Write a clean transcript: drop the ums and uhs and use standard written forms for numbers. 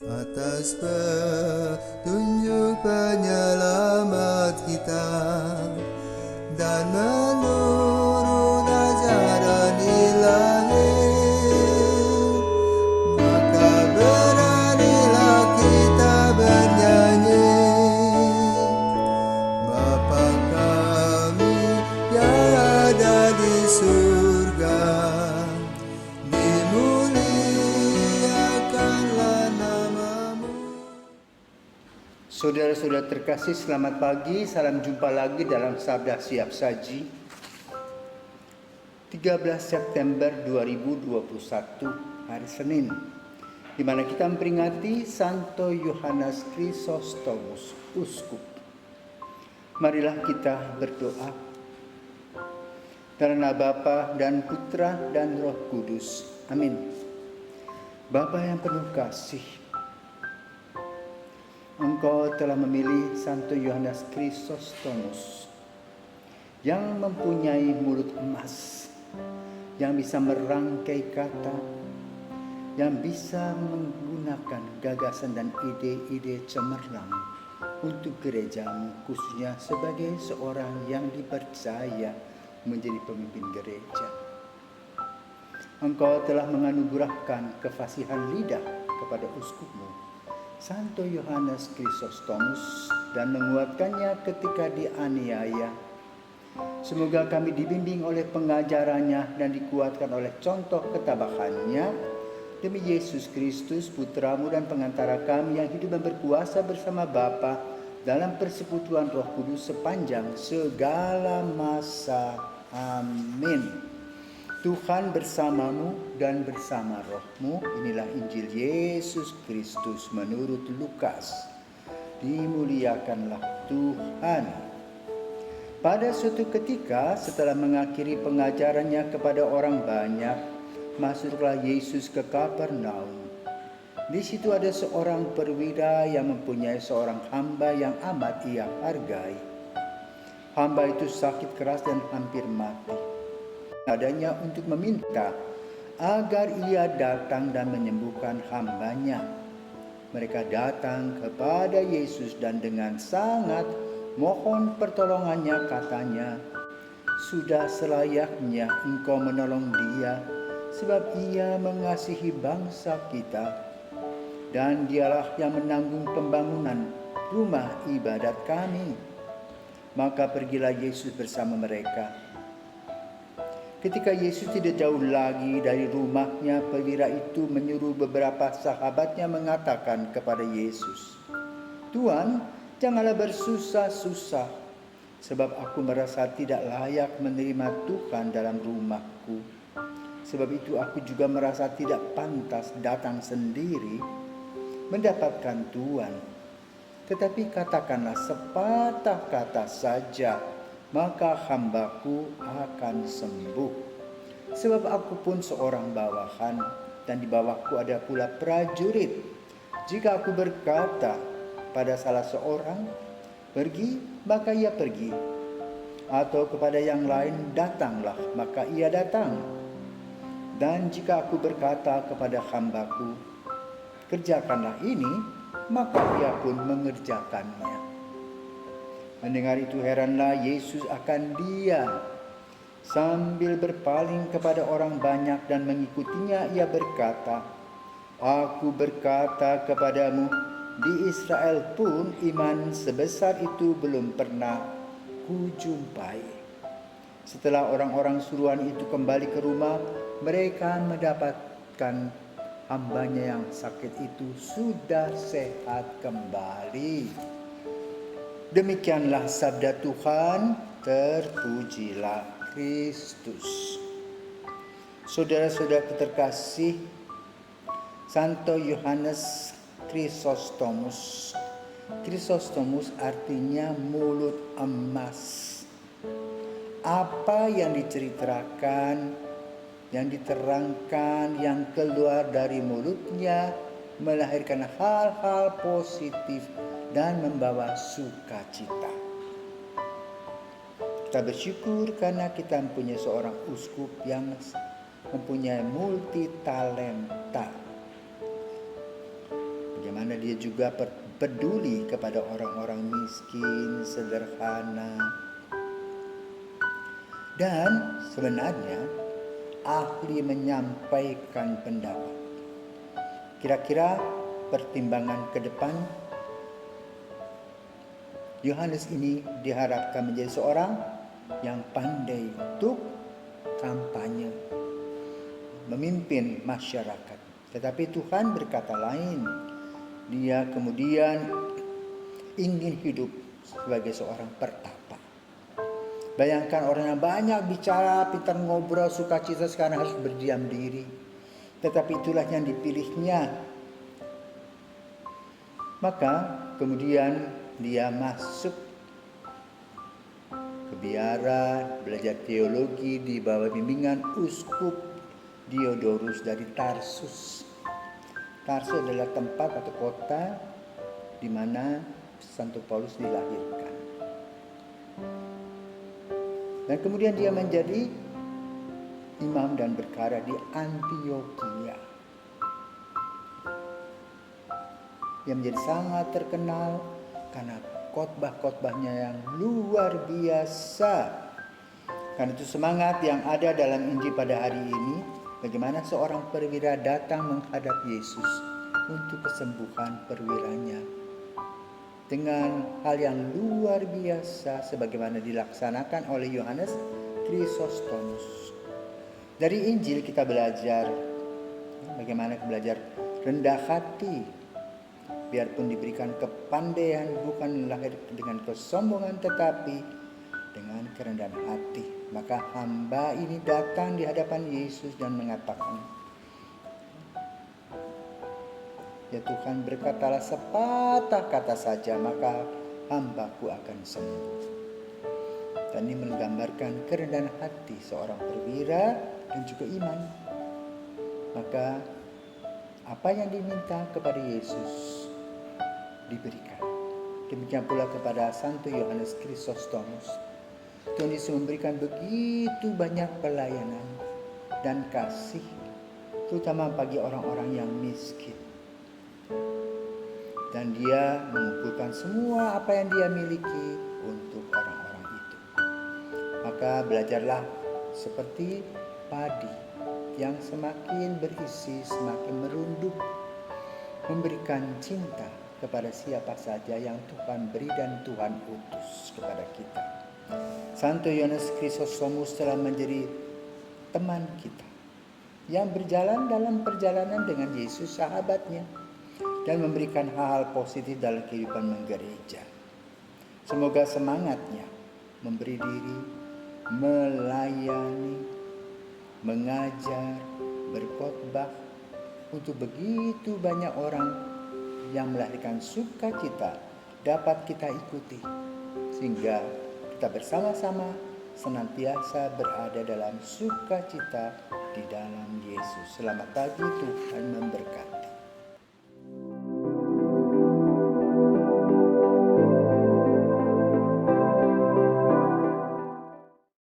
Atas petunjuk penyelamat kita dan menurut ajaran ilahi, maka beranilah kita bernyanyi. Bapa kami yang ada di surga, dimuliakanlah namamu. Saudara-saudara terkasih, selamat pagi. Salam jumpa lagi dalam Sabda Siap Saji 13 September 2021, hari Senin, di mana kita memperingati Santo Yohanes Chrysostomus, Uskup. Marilah kita berdoa. Dalam nama Bapa dan Putra dan Roh Kudus. Amin. Bapa yang penuh kasih, Engkau telah memilih Santo Yohanes Chrysostomus yang mempunyai mulut emas, yang bisa merangkai kata, yang bisa menggunakan gagasan dan ide-ide cemerlang untuk gerejamu, khususnya sebagai seorang yang dipercaya menjadi pemimpin gereja. Engkau telah menganugerahkan kefasihan lidah kepada uskupmu, Santo Yohanes Chrysostomus, dan menguatkannya ketika dianiaya. Semoga kami dibimbing oleh pengajarannya dan dikuatkan oleh contoh ketabahannya, demi Yesus Kristus, Putramu dan pengantara kami yang hidup dan berkuasa bersama Bapa dalam persekutuan Roh Kudus sepanjang segala masa. Amin. Tuhan bersamamu dan bersama rohmu. Inilah Injil Yesus Kristus menurut Lukas. Dimuliakanlah Tuhan. Pada suatu ketika, setelah mengakhiri pengajarannya kepada orang banyak, masuklah Yesus ke Kapernaum. Di situ ada seorang perwira yang mempunyai seorang hamba yang amat ia hargai. Hamba itu sakit keras dan hampir mati. Adanya untuk meminta agar ia datang dan menyembuhkan hambanya. Mereka datang kepada Yesus dan dengan sangat mohon pertolongannya, katanya, "Sudah selayaknya engkau menolong dia, sebab ia mengasihi bangsa kita, dan dialah yang menanggung pembangunan rumah ibadat kami." Maka pergilah Yesus bersama mereka. Ketika Yesus tidak jauh lagi dari rumahnya, perwira itu menyuruh beberapa sahabatnya mengatakan kepada Yesus, "Tuan, janganlah bersusah-susah, sebab aku merasa tidak layak menerima Tuhan dalam rumahku. Sebab itu aku juga merasa tidak pantas datang sendiri mendapatkan Tuan. Tetapi katakanlah sepatah kata saja, maka hambaku akan sembuh. Sebab aku pun seorang bawahan, dan di bawahku ada pula prajurit. Jika aku berkata pada salah seorang, 'Pergi,' maka ia pergi. Atau kepada yang lain, 'Datanglah,' maka ia datang. Dan jika aku berkata kepada hambaku, 'Kerjakanlah ini,' maka ia pun mengerjakannya." Mendengar itu heranlah Yesus akan dia. Sambil berpaling kepada orang banyak dan mengikutinya, ia berkata, "Aku berkata kepadamu, di Israel pun iman sebesar itu belum pernah kujumpai." Setelah orang-orang suruhan itu kembali ke rumah, mereka mendapatkan hambanya yang sakit itu sudah sehat kembali. Demikianlah sabda Tuhan, terpujilah Kristus. Saudara-saudara terkasih, Santo Yohanes Chrysostomus. Chrysostomus artinya mulut emas. Apa yang diceritakan, yang diterangkan, yang keluar dari mulutnya melahirkan hal-hal positif dan membawa sukacita. Kita bersyukur karena kita mempunyai seorang uskup yang mempunyai multi talenta. bagaimana dia juga peduli kepada orang-orang miskin, sederhana. Dan sebenarnya ahli menyampaikan pendapat. Kira-kira pertimbangan ke depan, Yohanes ini diharapkan menjadi seorang yang pandai untuk kampanye, memimpin masyarakat. Tetapi Tuhan berkata lain. Dia kemudian ingin hidup sebagai seorang pertapa. Bayangkan orang yang banyak bicara, pintar ngobrol, sukacita, sekarang harus berdiam diri. Tetapi itulah yang dipilihnya. Maka kemudian dia masuk ke biara, belajar teologi di bawah bimbingan Uskup Diodorus dari Tarsus. Tarsus adalah tempat atau kota di mana Santo Paulus dilahirkan. Dan kemudian dia menjadi imam dan berkarya di Antioquia. Dia menjadi sangat terkenal karena khotbah-khotbahnya yang luar biasa. Karena itu semangat yang ada dalam Injil pada hari ini, bagaimana seorang perwira datang menghadap Yesus untuk kesembuhan perwiranya. Dengan hal yang luar biasa sebagaimana dilaksanakan oleh Yohanes Chrysostomus. Dari Injil kita belajar bagaimana belajar rendah hati. Biarpun diberikan kepandaian bukan lahir dengan kesombongan tetapi dengan kerendahan hati. Maka hamba ini datang di hadapan Yesus dan mengatakan, ya Tuhan, berkatalah sepatah kata saja maka hambaku akan sembuh. Dan ini menggambarkan kerendahan hati seorang perwira dan juga iman. Maka apa yang diminta kepada Yesus diberikan. Demikian pula kepada Santo Yohanes Chrysostomus. Tuhan Yesus memberikan begitu banyak pelayanan dan kasih, terutama bagi orang-orang yang miskin. Dan dia mengumpulkan semua apa yang dia miliki untuk orang-orang itu. Maka belajarlah seperti padi yang semakin berisi, semakin merunduk, memberikan cinta kepada siapa saja yang Tuhan beri dan Tuhan utus kepada kita. Santo Yohanes Chrysostomus telah menjadi teman kita yang berjalan dalam perjalanan dengan Yesus sahabatnya dan memberikan hal-hal positif dalam kehidupan menggereja. Semoga semangatnya memberi diri, melayani, mengajar, berkhotbah untuk begitu banyak orang yang melahirkan sukacita dapat kita ikuti, sehingga kita bersama-sama senantiasa berada dalam sukacita di dalam Yesus. Selamat pagi, Tuhan memberkati.